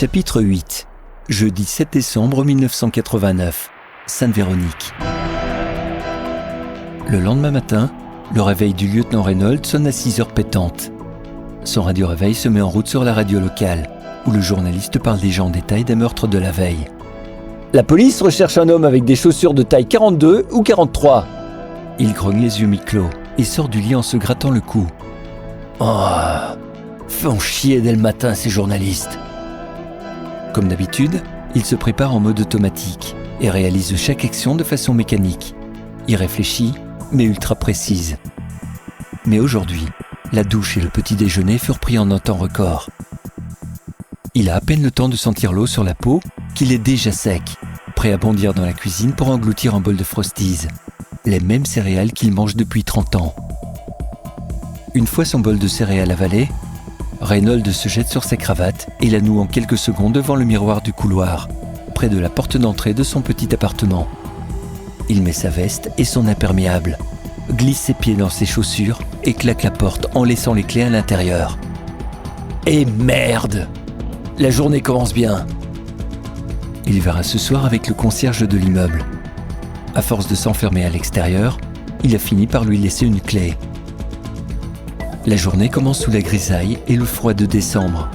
Chapitre 8. Jeudi 7 décembre 1989. Sainte-Véronique. Le lendemain matin, le réveil du lieutenant Reynolds sonne à 6 heures pétantes. Son radio-réveil se met en route sur la radio locale, où le journaliste parle déjà en détail des meurtres de la veille. La police recherche un homme avec des chaussures de taille 42 ou 43. Il grogne les yeux mi-clos et sort du lit en se grattant le cou. Oh, font chier dès le matin ces journalistes. Comme d'habitude, il se prépare en mode automatique et réalise chaque action de façon mécanique. Il réfléchit, mais ultra précise. Mais aujourd'hui, la douche et le petit déjeuner furent pris en un temps record. Il a à peine le temps de sentir l'eau sur la peau qu'il est déjà sec, prêt à bondir dans la cuisine pour engloutir un bol de Frosties, les mêmes céréales qu'il mange depuis 30 ans. Une fois son bol de céréales avalé, Reynolds se jette sur sa cravate et la noue en quelques secondes devant le miroir du couloir, près de la porte d'entrée de son petit appartement. Il met sa veste et son imperméable, glisse ses pieds dans ses chaussures et claque la porte en laissant les clés à l'intérieur. Et merde! La journée commence bien. Il verra ce soir avec le concierge de l'immeuble. À force de s'enfermer à l'extérieur, il a fini par lui laisser une clé. La journée commence sous la grisaille et le froid de décembre.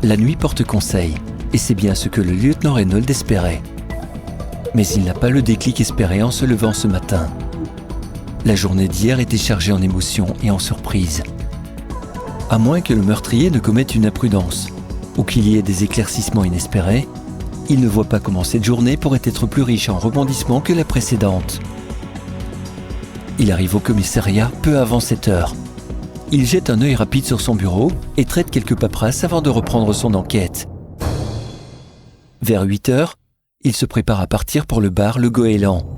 La nuit porte conseil, et c'est bien ce que le lieutenant Reynolds espérait. Mais il n'a pas le déclic espéré en se levant ce matin. La journée d'hier était chargée en émotions et en surprises. À moins que le meurtrier ne commette une imprudence, ou qu'il y ait des éclaircissements inespérés, il ne voit pas comment cette journée pourrait être plus riche en rebondissements que la précédente. Il arrive au commissariat peu avant 7 heures. Il jette un œil rapide sur son bureau et traite quelques paperasses avant de reprendre son enquête. Vers 8 heures, il se prépare à partir pour le bar Le Goéland.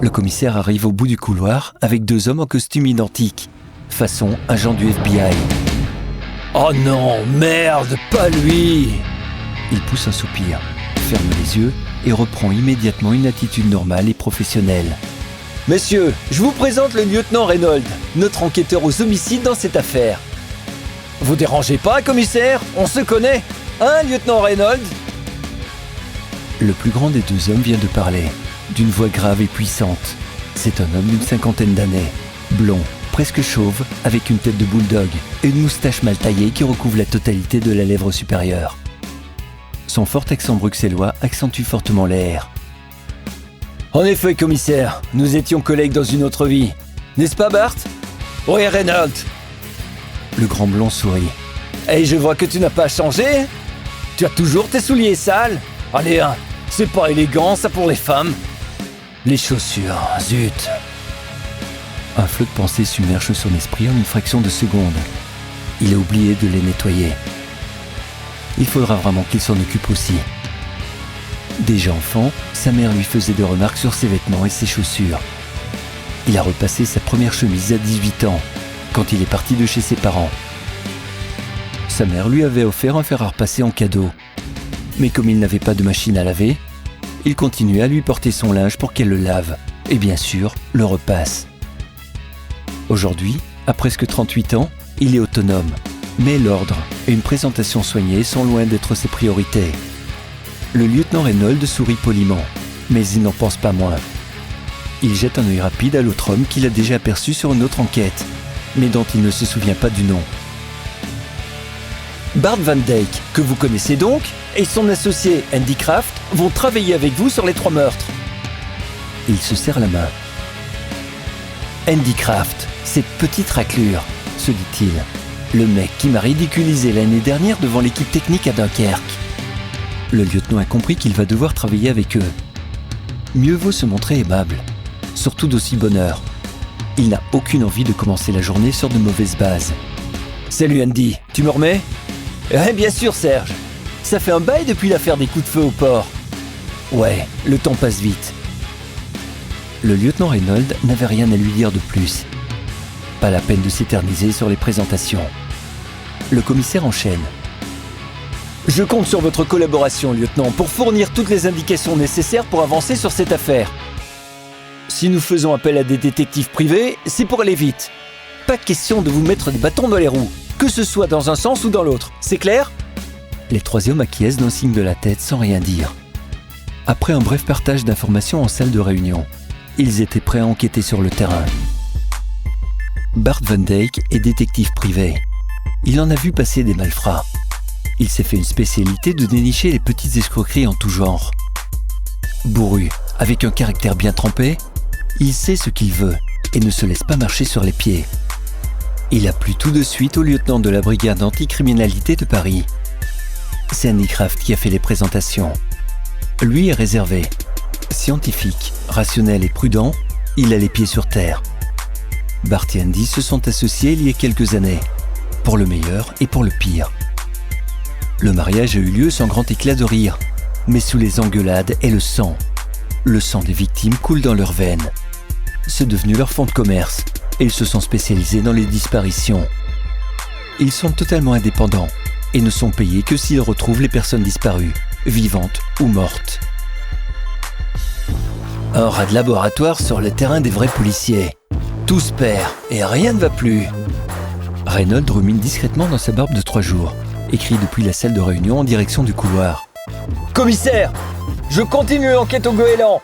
Le commissaire arrive au bout du couloir avec 2 hommes en costume identique, façon agent du FBI. « Oh non, merde, pas lui !» Il pousse un soupir, ferme les yeux et reprend immédiatement une attitude normale et professionnelle. « Messieurs, je vous présente le lieutenant Reynolds, notre enquêteur aux homicides dans cette affaire. Vous dérangez pas, commissaire? On se connaît, hein, lieutenant Reynolds ?» Le plus grand des 2 hommes vient de parler, d'une voix grave et puissante. C'est un homme d'une 50aine d'années, blond, presque chauve, avec une tête de bulldog et une moustache mal taillée qui recouvre la totalité de la lèvre supérieure. Son fort accent bruxellois accentue fortement l'air. « En effet, commissaire, nous étions collègues dans une autre vie. N'est-ce pas, Bart? Oui, Reynolds. » Le grand blond sourit. « Et je vois que tu n'as pas changé. Tu as toujours tes souliers sales. Allez, hein, c'est pas élégant, ça, pour les femmes. Les chaussures, zut. » Un flot de pensée submerge son esprit en une fraction de seconde. Il a oublié de les nettoyer. Il faudra vraiment qu'il s'en occupe aussi. Déjà enfant, sa mère lui faisait des remarques sur ses vêtements et ses chaussures. Il a repassé sa première chemise à 18 ans, quand il est parti de chez ses parents. Sa mère lui avait offert un fer à repasser en cadeau. Mais comme il n'avait pas de machine à laver, il continuait à lui porter son linge pour qu'elle le lave, et bien sûr, le repasse. Aujourd'hui, à presque 38 ans, il est autonome, mais l'ordre et une présentation soignée sont loin d'être ses priorités. Le lieutenant Reynolds sourit poliment, mais il n'en pense pas moins. Il jette un œil rapide à l'autre homme qu'il a déjà aperçu sur une autre enquête, mais dont il ne se souvient pas du nom. Bart Van Dijk, que vous connaissez donc, et son associé Andy Kraft vont travailler avec vous sur les 3 meurtres. Il se serre la main. Andy Kraft, cette petite raclure, se dit-il. Le mec qui m'a ridiculisé l'année dernière devant l'équipe technique à Dunkerque. Le lieutenant a compris qu'il va devoir travailler avec eux. Mieux vaut se montrer aimable, surtout d'aussi bonne heure. Il n'a aucune envie de commencer la journée sur de mauvaises bases. « Salut Andy, tu me remets ?»« Bien sûr Serge, ça fait un bail depuis l'affaire des coups de feu au port. »« Ouais, le temps passe vite. » Le lieutenant Reynolds n'avait rien à lui dire de plus. Pas la peine de s'éterniser sur les présentations. Le commissaire enchaîne. Je compte sur votre collaboration, lieutenant, pour fournir toutes les indications nécessaires pour avancer sur cette affaire. Si nous faisons appel à des détectives privés, c'est pour aller vite. Pas question de vous mettre des bâtons dans les roues, que ce soit dans un sens ou dans l'autre, c'est clair ? Les 3 hommes acquiescent d'un signe de la tête sans rien dire. Après un bref partage d'informations en salle de réunion, ils étaient prêts à enquêter sur le terrain. Bart Van Dijk est détective privé. Il en a vu passer des malfrats. Il s'est fait une spécialité de dénicher les petites escroqueries en tout genre. Bourru, avec un caractère bien trempé, il sait ce qu'il veut et ne se laisse pas marcher sur les pieds. Il a plu tout de suite au lieutenant de la brigade anticriminalité de Paris. C'est Andy Kraft qui a fait les présentations. Lui est réservé. Scientifique, rationnel et prudent, il a les pieds sur terre. Bart et Andy se sont associés il y a quelques années, pour le meilleur et pour le pire. Le mariage a eu lieu sans grand éclat de rire, mais sous les engueulades et le sang. Le sang des victimes coule dans leurs veines. C'est devenu leur fonds de commerce et ils se sont spécialisés dans les disparitions. Ils sont totalement indépendants et ne sont payés que s'ils retrouvent les personnes disparues, vivantes ou mortes. Un rat de laboratoire sur le terrain des vrais policiers. Tout se perd et rien ne va plus. Reynolds rumine discrètement dans sa barbe de 3 jours et crie depuis la salle de réunion en direction du couloir. « Commissaire, je continue l'enquête au goéland.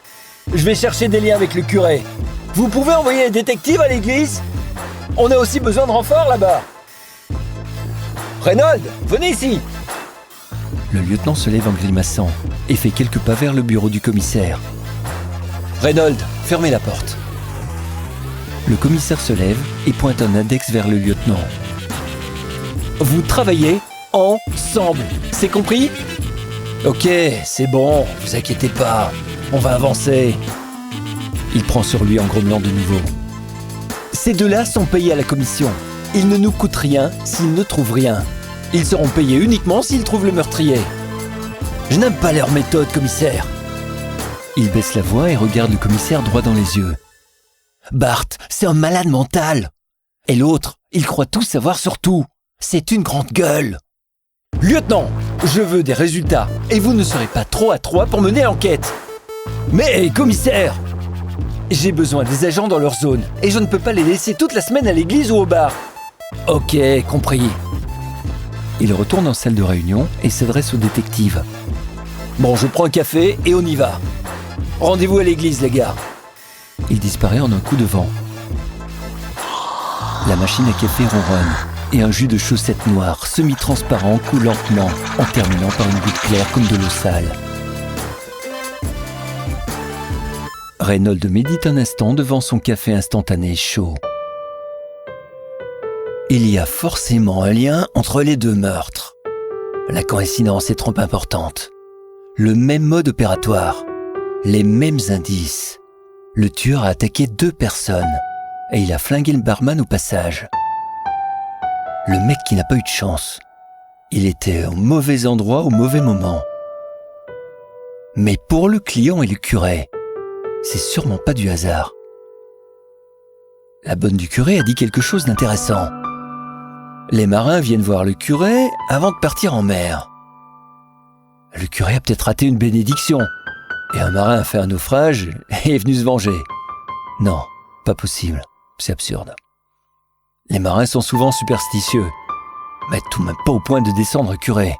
Je vais chercher des liens avec le curé. Vous pouvez envoyer les détectives à l'église? On a aussi besoin de renforts là-bas. Reynolds, venez ici. » Le lieutenant se lève en grimaçant et fait quelques pas vers le bureau du commissaire. « Reynolds, fermez la porte. » Le commissaire se lève et pointe un index vers le lieutenant. « Vous travaillez ensemble, c'est compris? Ok, c'est bon, vous inquiétez pas, on va avancer. » Il prend sur lui en grommelant de nouveau. « Ces deux-là sont payés à la commission. Ils ne nous coûtent rien s'ils ne trouvent rien. Ils seront payés uniquement s'ils trouvent le meurtrier. Je n'aime pas leur méthode, commissaire. » Il baisse la voix et regarde le commissaire droit dans les yeux. « Bart, c'est un malade mental. Et l'autre, il croit tout savoir sur tout. C'est une grande gueule. Lieutenant, je veux des résultats et vous ne serez pas trop à 3 pour mener l'enquête. Mais, commissaire, j'ai besoin des agents dans leur zone et je ne peux pas les laisser toute la semaine à l'église ou au bar. Ok, compris. » Il retourne en salle de réunion et s'adresse au détective. « Bon, je prends un café et on y va. Rendez-vous à l'église, les gars. » Il disparaît en un coup de vent. La machine à café ronronne et un jus de chaussettes noires semi-transparent coule lentement en terminant par une goutte claire comme de l'eau sale. Reynolds médite un instant devant son café instantané chaud. Il y a forcément un lien entre les 2 meurtres. La coïncidence est trop importante. Le même mode opératoire, les mêmes indices. Le tueur a attaqué 2 personnes et il a flingué le barman au passage. Le mec qui n'a pas eu de chance. Il était au mauvais endroit au mauvais moment. Mais pour le client et le curé, c'est sûrement pas du hasard. La bonne du curé a dit quelque chose d'intéressant. Les marins viennent voir le curé avant de partir en mer. Le curé a peut-être raté une bénédiction. Et un marin a fait un naufrage et est venu se venger. Non, pas possible. C'est absurde. Les marins sont souvent superstitieux, mais tout de même pas au point de descendre curé.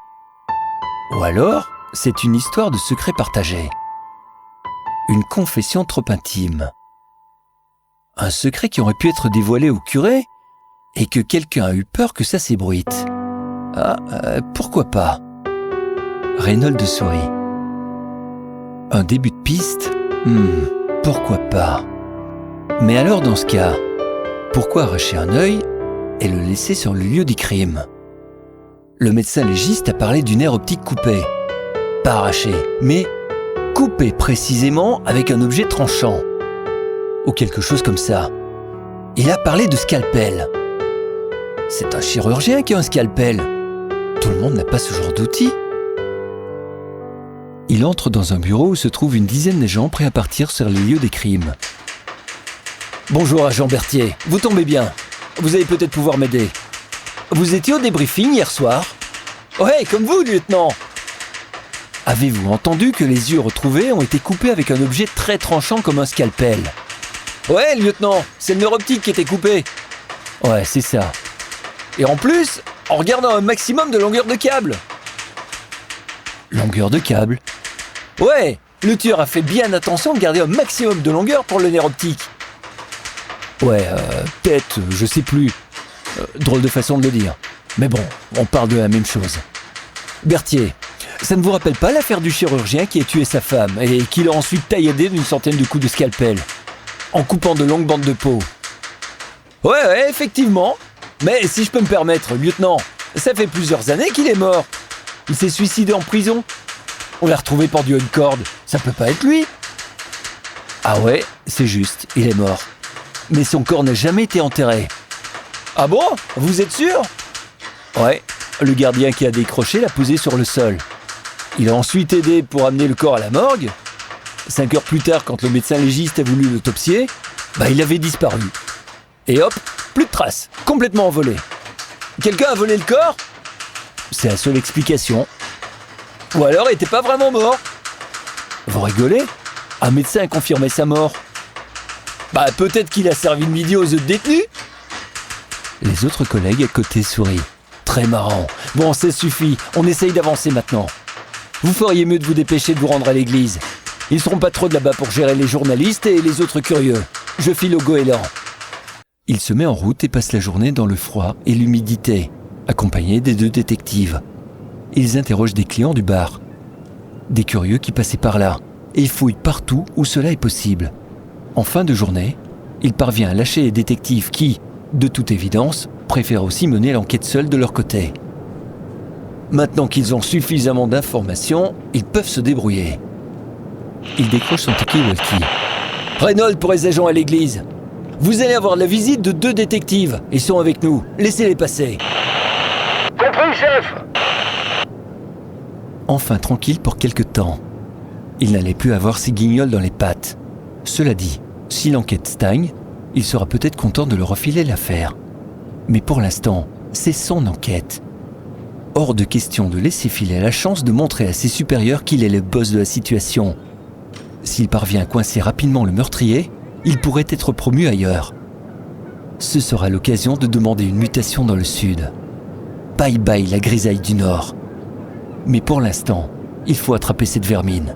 Ou alors, c'est une histoire de secret partagé. Une confession trop intime. Un secret qui aurait pu être dévoilé au curé et que quelqu'un a eu peur que ça s'ébruite. Ah, pourquoi pas? Reynolds sourit. Un début de piste? Pourquoi pas? Mais alors dans ce cas, pourquoi arracher un œil et le laisser sur le lieu du crime? Le médecin légiste a parlé du nerf optique coupé. Pas arraché, mais coupé précisément avec un objet tranchant. Ou quelque chose comme ça. Il a parlé de scalpel. C'est un chirurgien qui a un scalpel. Tout le monde n'a pas ce genre d'outil. Il entre dans un bureau où se trouvent une dizaine de gens prêts à partir sur les lieux des crimes. « Bonjour, agent Berthier. Vous tombez bien. Vous allez peut-être pouvoir m'aider. Vous étiez au débriefing hier soir? Ouais, comme vous, lieutenant. Avez-vous entendu que les yeux retrouvés ont été coupés avec un objet très tranchant comme un scalpel? Ouais, lieutenant, c'est le nerf optique qui était coupé. Ouais, c'est ça. Et en plus, en regardant un maximum de longueur de câble. Longueur de câble. Ouais, le tueur a fait bien attention de garder un maximum de longueur pour le nerf optique. Ouais, peut-être, je sais plus. Drôle de façon de le dire. Mais bon, on parle de la même chose. Berthier, ça ne vous rappelle pas l'affaire du chirurgien qui a tué sa femme et qui l'a ensuite tailladé d'une centaine de coups de scalpel, en coupant de longues bandes de peau? Ouais, effectivement. Mais si je peux me permettre, lieutenant, ça fait plusieurs années qu'il est mort. Il s'est suicidé en prison. On l'a retrouvé pendu à une corde. Ça peut pas être lui. Ah ouais, c'est juste, il est mort. Mais son corps n'a jamais été enterré. Ah bon? Vous êtes sûr? Ouais, le gardien qui a décroché l'a posé sur le sol. Il a ensuite aidé pour amener le corps à la morgue. 5 heures plus tard, quand le médecin légiste a voulu l'autopsier, il avait disparu. Et hop, plus de traces, complètement envolé. Quelqu'un a volé le corps? C'est la seule explication. Ou alors il était pas vraiment mort. Vous rigolez? Un médecin a confirmé sa mort. Peut-être qu'il a servi de midi aux autres détenus. Les autres collègues à côté sourient. Très marrant. Bon, ça suffit, on essaye d'avancer maintenant. Vous feriez mieux de vous dépêcher de vous rendre à l'église. Ils seront pas trop de là-bas pour gérer les journalistes et les autres curieux. Je file au goéland. Il se met en route et passe la journée dans le froid et l'humidité, accompagné des 2 détectives. Ils interrogent des clients du bar, des curieux qui passaient par là, et fouillent partout où cela est possible. En fin de journée, il parvient à lâcher les détectives qui, de toute évidence, préfèrent aussi mener l'enquête seuls de leur côté. Maintenant qu'ils ont suffisamment d'informations, ils peuvent se débrouiller. Il décroche son talkie-walkie. « Reynolds pour les agents à l'église. Vous allez avoir la visite de 2 détectives. Ils sont avec nous. Laissez-les passer. » Compris, chef. Enfin tranquille pour quelque temps. Il n'allait plus avoir ses guignols dans les pattes. Cela dit, si l'enquête stagne, il sera peut-être content de leur refiler l'affaire. Mais pour l'instant, c'est son enquête. Hors de question de laisser filer la chance de montrer à ses supérieurs qu'il est le boss de la situation. S'il parvient à coincer rapidement le meurtrier, il pourrait être promu ailleurs. Ce sera l'occasion de demander une mutation dans le sud. Bye bye la grisaille du nord. Mais pour l'instant, il faut attraper cette vermine.